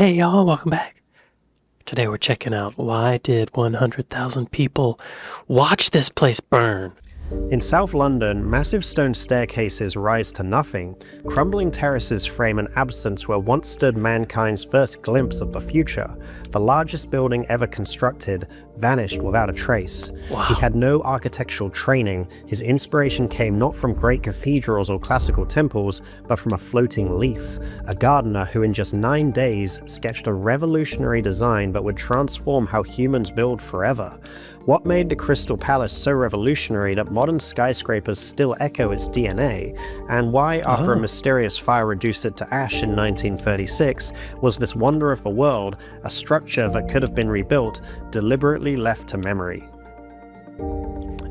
Hey y'all, welcome back. Today we're checking out why did 100,000 people watch this place burn? In South London, massive stone staircases rise to nothing. Crumbling terraces frame an absence where once stood mankind's first glimpse of the future. The largest building ever constructed vanished without a trace. Wow. He had no architectural training. His inspiration came not from great cathedrals or classical temples, but from a floating leaf. A gardener who in just 9 days sketched a revolutionary design that would transform how humans build forever. What made the Crystal Palace so revolutionary that modern skyscrapers still echo its DNA, and why, after a mysterious fire reduced it to ash in 1936, was this wonder of the world, a structure that could have been rebuilt, deliberately left to memory?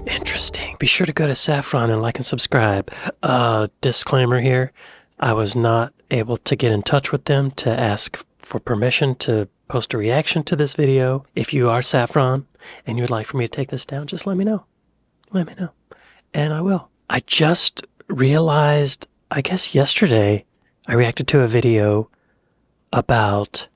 Interesting. Be sure to go to Saffron and like and subscribe. Disclaimer here, I was not able to get in touch with them to ask for permission to post a reaction to this video. If you are Saffron and you would like for me to take this down, just let me know. Let me know. And I will. I just realized, I guess yesterday, I reacted to a video about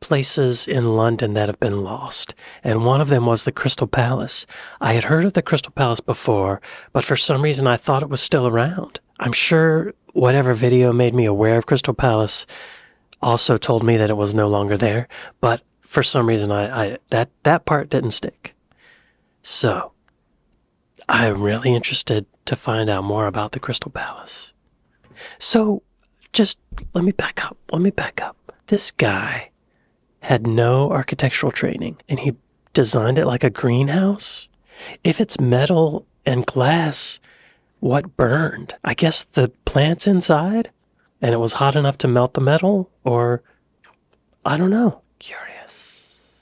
places in London that have been lost. And one of them was the Crystal Palace. I had heard of the Crystal Palace before, but for some reason I thought it was still around. I'm sure whatever video made me aware of Crystal Palace also told me that it was no longer there, but for some reason that part didn't stick. So I'm really interested to find out more about the Crystal Palace. So just let me back up. This guy had no architectural training and he designed it like a greenhouse. If it's metal and glass, what burned? I guess the plants inside? And it was hot enough to melt the metal? Or, I don't know. Curious.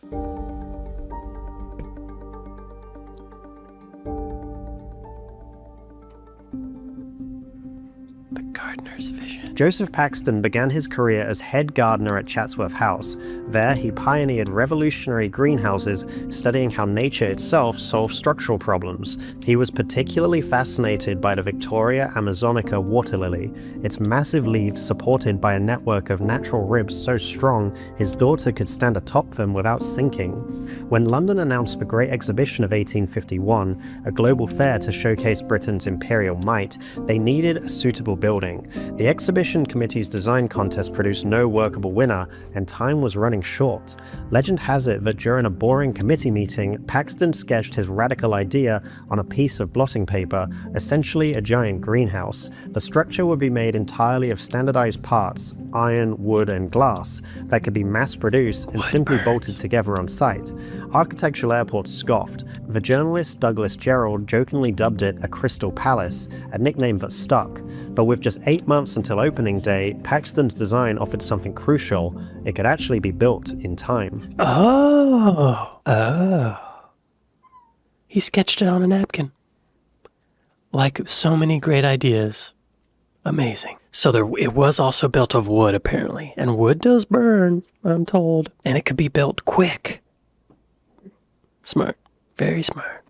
The gardener's vision. Joseph Paxton began his career as head gardener at Chatsworth House. There, he pioneered revolutionary greenhouses, studying how nature itself solved structural problems. He was particularly fascinated by the Victoria amazonica water lily, its massive leaves supported by a network of natural ribs so strong his daughter could stand atop them without sinking. When London announced the Great Exhibition of 1851, a global fair to showcase Britain's imperial might, they needed a suitable building. The exhibition committee's design contest produced no workable winner, and time was running short. Legend has it that during a boring committee meeting, Paxton sketched his radical idea on a piece of blotting paper, essentially a giant greenhouse. The structure would be made entirely of standardized parts, iron, wood, and glass, that could be mass-produced and simply bolted together on site. Architectural Airport scoffed. The journalist Douglas Jerrold jokingly dubbed it a Crystal Palace, a nickname that stuck. But with just 8 months until opening day, Paxton's design offered something crucial. It could actually be built in time. He sketched it on a napkin. Like so many great ideas. Amazing. So it was also built of wood, apparently. And wood does burn, I'm told. And it could be built quick. Smart. Very smart.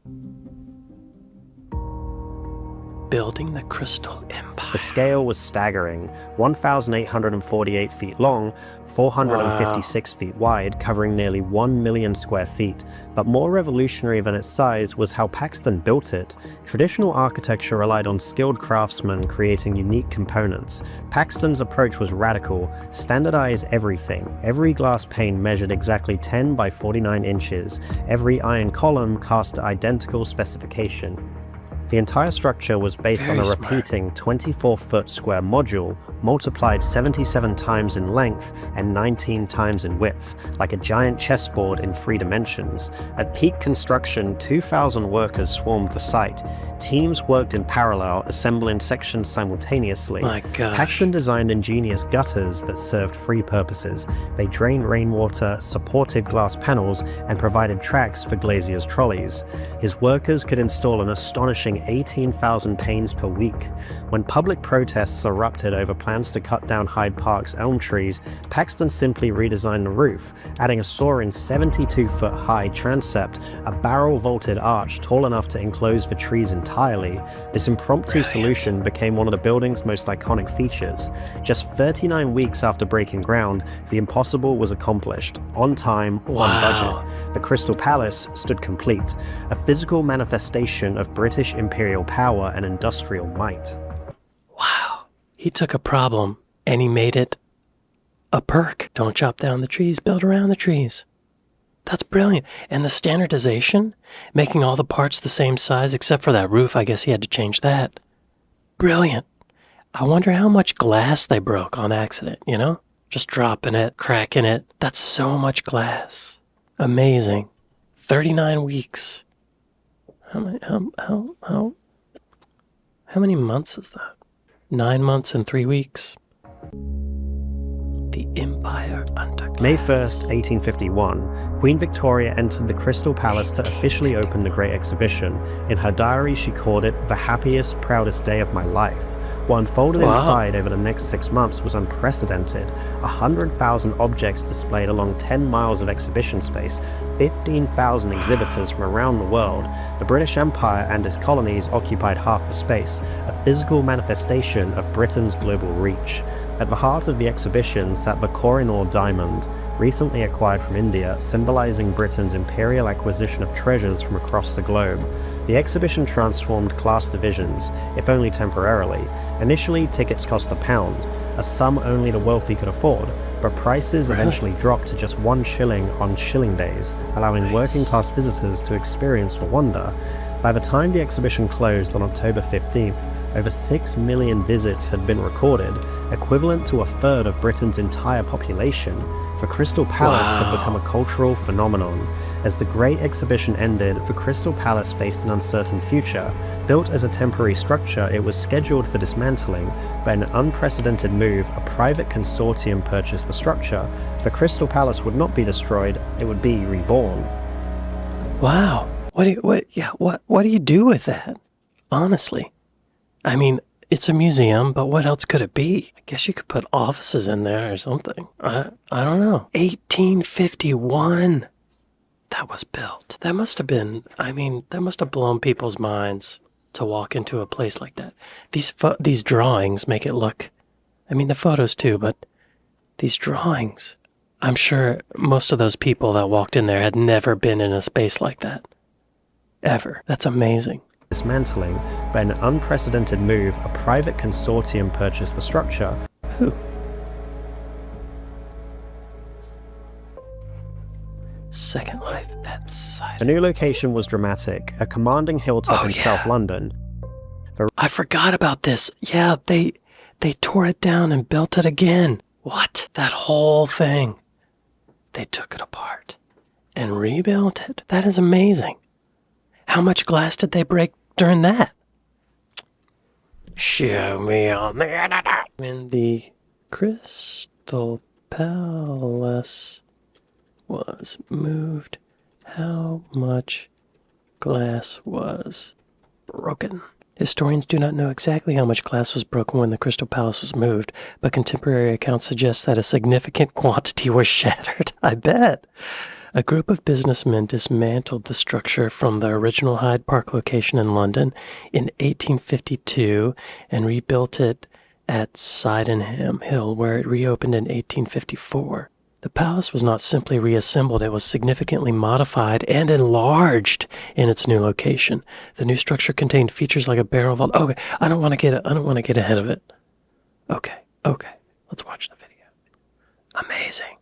Building the Crystal Empire. The scale was staggering, 1,848 feet long, 456 feet wide, covering nearly 1 million square feet. But more revolutionary than its size was how Paxton built it. Traditional architecture relied on skilled craftsmen creating unique components. Paxton's approach was radical: standardize everything. Every glass pane measured exactly 10 by 49 inches. Every iron column cast to identical specification. The entire structure was based on a repeating 24-foot square module, multiplied 77 times in length and 19 times in width, like a giant chessboard in 3 dimensions. At peak construction, 2,000 workers swarmed the site. Teams worked in parallel, assembling sections simultaneously. My gosh. Paxton designed ingenious gutters that served 3 purposes. They drained rainwater, supported glass panels, and provided tracks for glaziers' trolleys. His workers could install an astonishing 18,000 panes per week. When public protests erupted over plans to cut down Hyde Park's elm trees, Paxton simply redesigned the roof, adding a soaring 72-foot-high transept, a barrel-vaulted arch tall enough to enclose the trees entirely. This impromptu solution became one of the building's most iconic features. Just 39 weeks after breaking ground, the impossible was accomplished, on time, on budget. The Crystal Palace stood complete, a physical manifestation of British imperial power and industrial might. Wow. He took a problem and he made it a perk. Don't chop down the trees, build around the trees. That's brilliant. And the standardization, making all the parts the same size except for that roof, I guess he had to change that. Brilliant. I wonder how much glass they broke on accident, you know? Just dropping it, cracking it. That's so much glass. Amazing. 39 weeks. How many months is that? 9 months and 3 weeks. The Empire Under Glass. May 1st, 1851, Queen Victoria entered the Crystal Palace to officially open the Great Exhibition. In her diary, she called it the happiest, proudest day of my life. What unfolded inside over the next 6 months was unprecedented. 100,000 objects displayed along 10 miles of exhibition space, 15,000 exhibitors from around the world. The British Empire and its colonies occupied half the space, a physical manifestation of Britain's global reach. At the heart of the exhibition sat the Kohinoor diamond, recently acquired from India, symbolizing Britain's imperial acquisition of treasures from across the globe. The exhibition transformed class divisions, if only temporarily. Initially, tickets cost £1, a sum only the wealthy could afford, but prices eventually dropped to just 1 shilling on shilling days, allowing working class visitors to experience the wonder. By the time the exhibition closed on October 15th, over 6 million visits had been recorded, equivalent to a third of Britain's entire population. The Crystal Palace had become a cultural phenomenon. As the Great Exhibition ended, the Crystal Palace faced an uncertain future. Built as a temporary structure, it was scheduled for dismantling, but in an unprecedented move, a private consortium purchased the structure. The Crystal Palace would not be destroyed, it would be reborn. Wow. What do you do with that? Honestly. I mean, it's a museum, but what else could it be? I guess you could put offices in there or something. I don't know. 1851. That was built. That must have been, that must have blown people's minds to walk into a place like that. These drawings make it look, the photos too, but these drawings, I'm sure most of those people that walked in there had never been in a space like that. Ever. That's amazing. Dismantling, but in an unprecedented move, a private consortium purchased the structure. Who? Second Life at Sight. The new location was dramatic, a commanding hilltop in South London. I forgot about this. Yeah, they tore it down and built it again. What? That whole thing. They took it apart and rebuilt it. That is amazing. How much glass did they break during that? Show me on the internet. When the Crystal Palace was moved, how much glass was broken? Historians do not know exactly how much glass was broken when the Crystal Palace was moved, but contemporary accounts suggest that a significant quantity was shattered. I bet. A group of businessmen dismantled the structure from the original Hyde Park location in London in 1852 and rebuilt it at Sydenham Hill, where it reopened in 1854. The palace was not simply reassembled, it was significantly modified and enlarged in its new location. The new structure contained features like a barrel vault. Okay, I don't want to get ahead of it. Okay, let's watch the video. Amazing.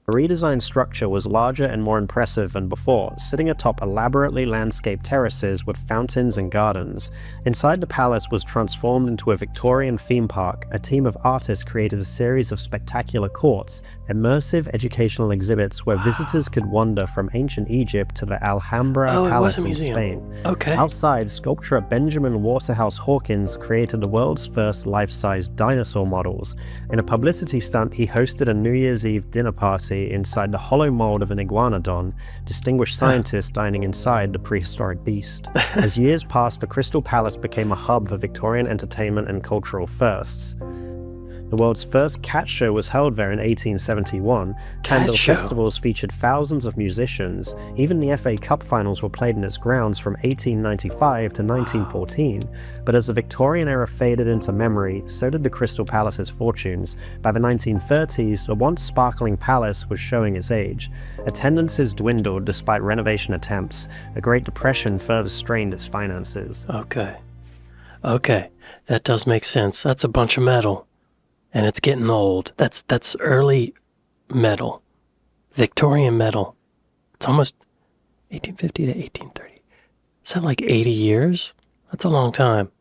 The redesigned structure was larger and more impressive than before, sitting atop elaborately landscaped terraces with fountains and gardens. Inside the palace was transformed into a Victorian theme park. A team of artists created a series of spectacular courts, immersive educational exhibits where visitors could wander from ancient Egypt to the Alhambra Palace in Spain. Okay. Outside, sculptor Benjamin Waterhouse Hawkins created the world's first life-size dinosaur models. In a publicity stunt, he hosted a New Year's Eve dinner party cavity inside the hollow mold of an iguanodon, distinguished scientists dining inside the prehistoric beast. As years passed, the Crystal Palace became a hub for Victorian entertainment and cultural firsts. The world's first cat show was held there in 1871, and festivals featured thousands of musicians. Even the FA Cup finals were played in its grounds from 1895 to 1914. But as the Victorian era faded into memory, so did the Crystal Palace's fortunes. By the 1930s, the once sparkling palace was showing its age. Attendances dwindled despite renovation attempts. The Great Depression further strained its finances. Okay, that does make sense. That's a bunch of metal. And it's getting old. That's early metal. Victorian metal. It's almost 1850 to 1830. Is that like 80 years? That's a long time.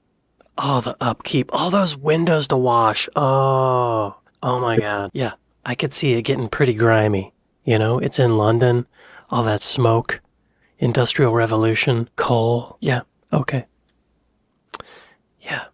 Oh, the upkeep. All those windows to wash. Oh my God. Yeah, I could see it getting pretty grimy. You know, it's in London. All that smoke. Industrial Revolution. Coal. Yeah, okay. Yeah.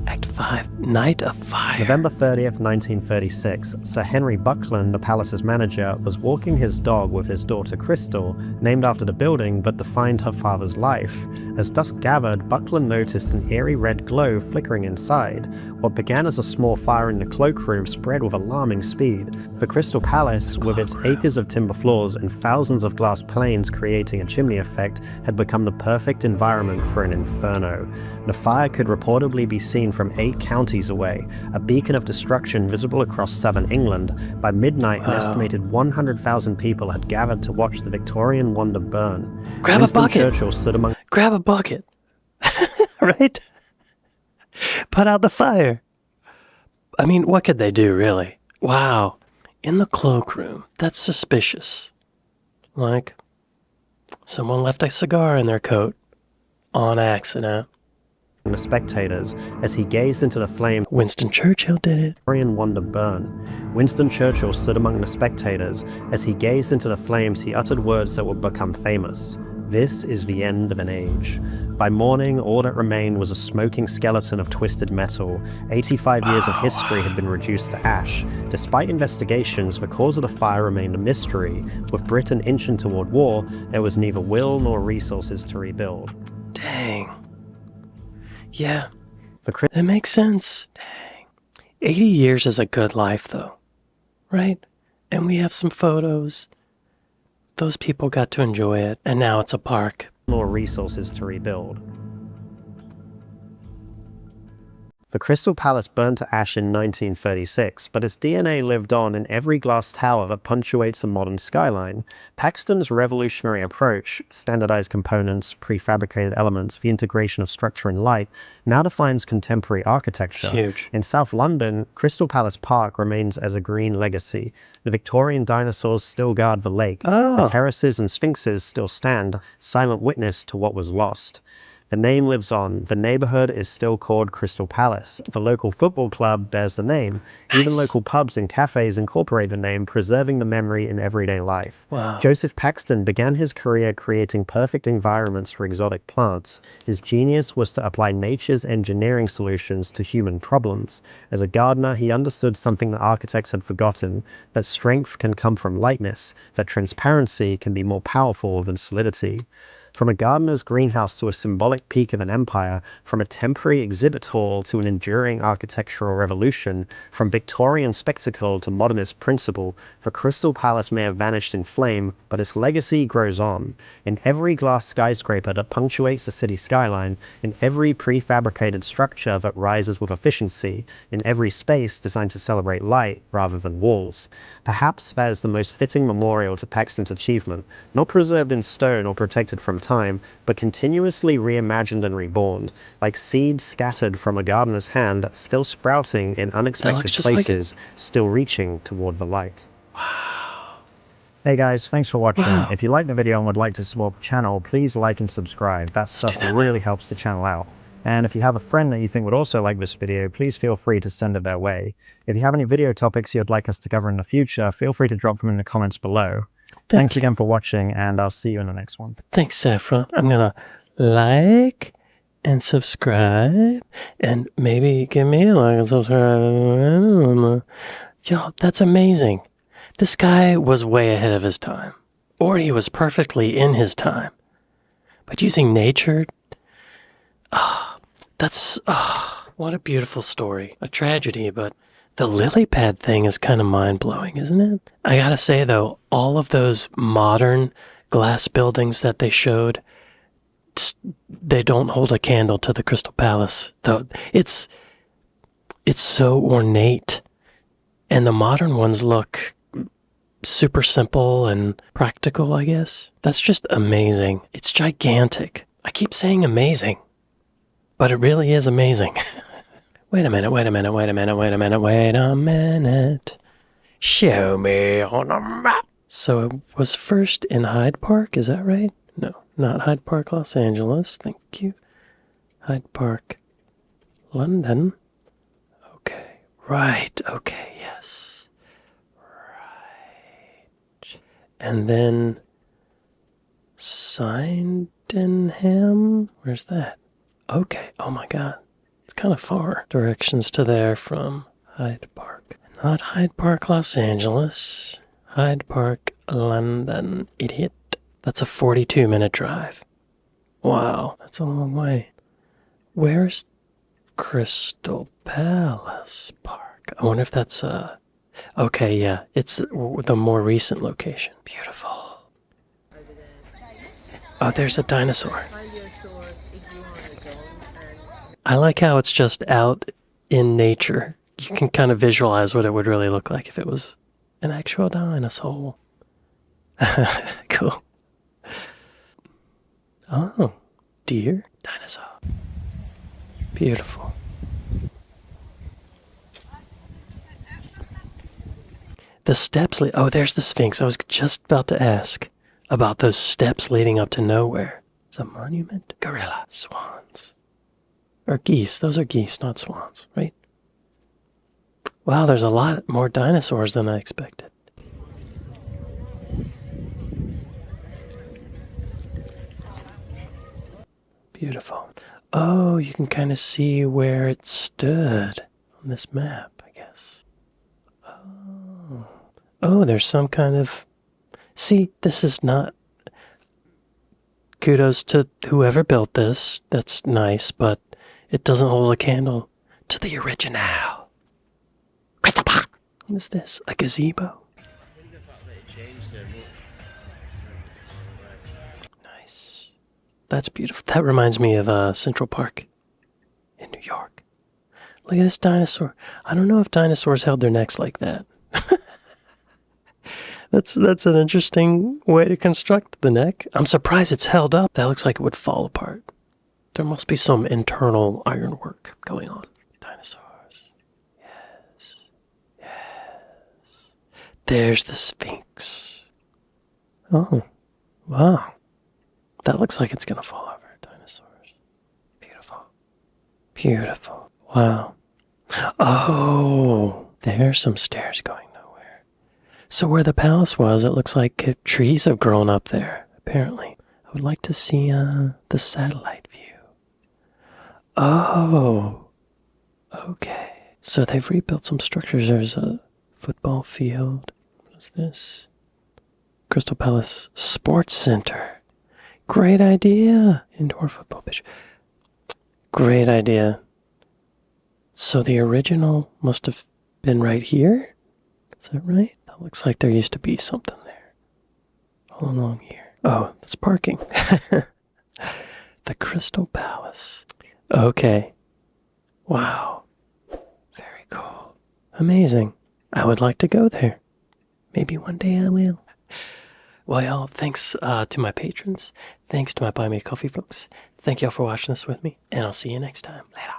Act 5, Night of Fire. November 30th, 1936, Sir Henry Buckland, the palace's manager, was walking his dog with his daughter Crystal, named after the building but defined her father's life. As dusk gathered, Buckland noticed an eerie red glow flickering inside. What began as a small fire in the cloakroom spread with alarming speed. The Crystal Palace, with its acres of timber floors and thousands of glass panes creating a chimney effect, had become the perfect environment for an inferno. The fire could reportedly be seen from 8 counties away, a beacon of destruction visible across southern England. By midnight, an estimated 100,000 people had gathered to watch the Victorian wonder burn. Grab Winston a bucket! Churchill stood among... Grab a bucket! Right? Put out the fire! I mean, what could they do, really? Wow. In the cloakroom. That's suspicious. Like, someone left a cigar in their coat. On accident. The spectators as he gazed into the flame. Winston Churchill did it. Victorian wonder burn. Winston Churchill stood among the spectators. As he gazed into the flames, he uttered words that would become famous. This is the end of an age. By morning, all that remained was a smoking skeleton of twisted metal. 85 years of history had been reduced to ash. Despite investigations, the cause of the fire remained a mystery. With Britain inching toward war, there was neither will nor resources to rebuild. Dang. Yeah, that makes sense. Dang. 80 years is a good life, though, right? And we have some photos. Those people got to enjoy it, and now it's a park. More resources to rebuild. The Crystal Palace burned to ash in 1936, but its DNA lived on in every glass tower that punctuates a modern skyline. Paxton's revolutionary approach, standardized components, prefabricated elements, the integration of structure and light, now defines contemporary architecture. It's huge. In South London, Crystal Palace Park remains as a green legacy. The Victorian dinosaurs still guard the lake. The terraces and sphinxes still stand, silent witness to what was lost. The name lives on. The neighborhood is still called Crystal Palace. The local football club bears the name. Nice. Even local pubs and cafes incorporate the name, preserving the memory in everyday life. Wow. Joseph Paxton began his career creating perfect environments for exotic plants. His genius was to apply nature's engineering solutions to human problems. As a gardener, he understood something that architects had forgotten, that strength can come from lightness, that transparency can be more powerful than solidity. From a gardener's greenhouse to a symbolic peak of an empire, from a temporary exhibit hall to an enduring architectural revolution, from Victorian spectacle to modernist principle, the Crystal Palace may have vanished in flame, but its legacy grows on. In every glass skyscraper that punctuates the city skyline, in every prefabricated structure that rises with efficiency, in every space designed to celebrate light rather than walls. Perhaps that is the most fitting memorial to Paxton's achievement, not preserved in stone or protected from time, but continuously reimagined and reborn, like seeds scattered from a gardener's hand, still sprouting in unexpected places, still reaching toward the light. Wow. Hey guys, thanks for watching. Wow. If you like the video and would like to support the channel, please like and subscribe. That stuff really helps the channel out. And if you have a friend that you think would also like this video, please feel free to send it their way. If you have any video topics you'd like us to cover in the future, feel free to drop them in the comments below. Thanks again for watching, and I'll see you in the next one. Thanks, Saffron. I'm gonna like and subscribe, and maybe give me a like and subscribe. Yo, that's amazing. This guy was way ahead of his time. Or he was perfectly in his time. But using nature, what a beautiful story. A tragedy, but the lily pad thing is kind of mind-blowing, isn't it? I gotta say, though, all of those modern glass buildings that they showed, they don't hold a candle to the Crystal Palace. Though it's so ornate, and the modern ones look super simple and practical, I guess. That's just amazing. It's gigantic. I keep saying amazing, but it really is amazing. Wait a minute. Show me on a map. So it was first in Hyde Park, is that right? No, not Hyde Park, Los Angeles. Thank you. Hyde Park, London. Okay, right. Okay, yes. Right. And then Sydenham? Where's that? Okay, oh my god. It's kind of far. Directions to there from Hyde Park. Not Hyde Park, Los Angeles. Hyde Park, London. Idiot. That's a 42-minute drive. Wow, that's a long way. Where's Crystal Palace Park? I wonder if that's okay, yeah, it's the more recent location. Beautiful. Oh, there's a dinosaur. I like how it's just out in nature. You can kind of visualize what it would really look like if it was an actual dinosaur. Cool. Oh, deer, dinosaur. Beautiful. The steps oh, there's the Sphinx. I was just about to ask about those steps leading up to nowhere. It's a monument? Gorilla. Swans. Or geese. Those are geese, not swans, right? Wow, there's a lot more dinosaurs than I expected. Beautiful. Oh, you can kind of see where it stood on this map, I guess. Oh. Oh, there's some kind of... See, this is not... Kudos to whoever built this. That's nice, but it doesn't hold a candle to the original. What is this? A gazebo? Nice. That's beautiful. That reminds me of Central Park in New York. Look at this dinosaur. I don't know if dinosaurs held their necks like that. That's an interesting way to construct the neck. I'm surprised it's held up. That looks like it would fall apart. There must be some internal ironwork going on. Dinosaurs. Yes. Yes. There's the Sphinx. Oh. Wow. That looks like it's gonna fall over. Dinosaurs. Beautiful. Beautiful. Wow. Oh, there's some stairs going nowhere. So where the palace was, it looks like trees have grown up there, apparently. I would like to see the satellite view. Oh. Okay. So they've rebuilt some structures. There's a football field. What is this? Crystal Palace Sports Center. Great idea. Indoor football pitch. Great idea. So the original must have been right here? Is that right? That looks like there used to be something there. All along here. Oh, that's parking. The Crystal Palace. Okay. Wow. Very cool. Amazing. I would like to go there. Maybe one day I will. Well, y'all, thanks to my patrons. Thanks to my Buy Me a Coffee folks. Thank y'all for watching this with me, and I'll see you next time. Later.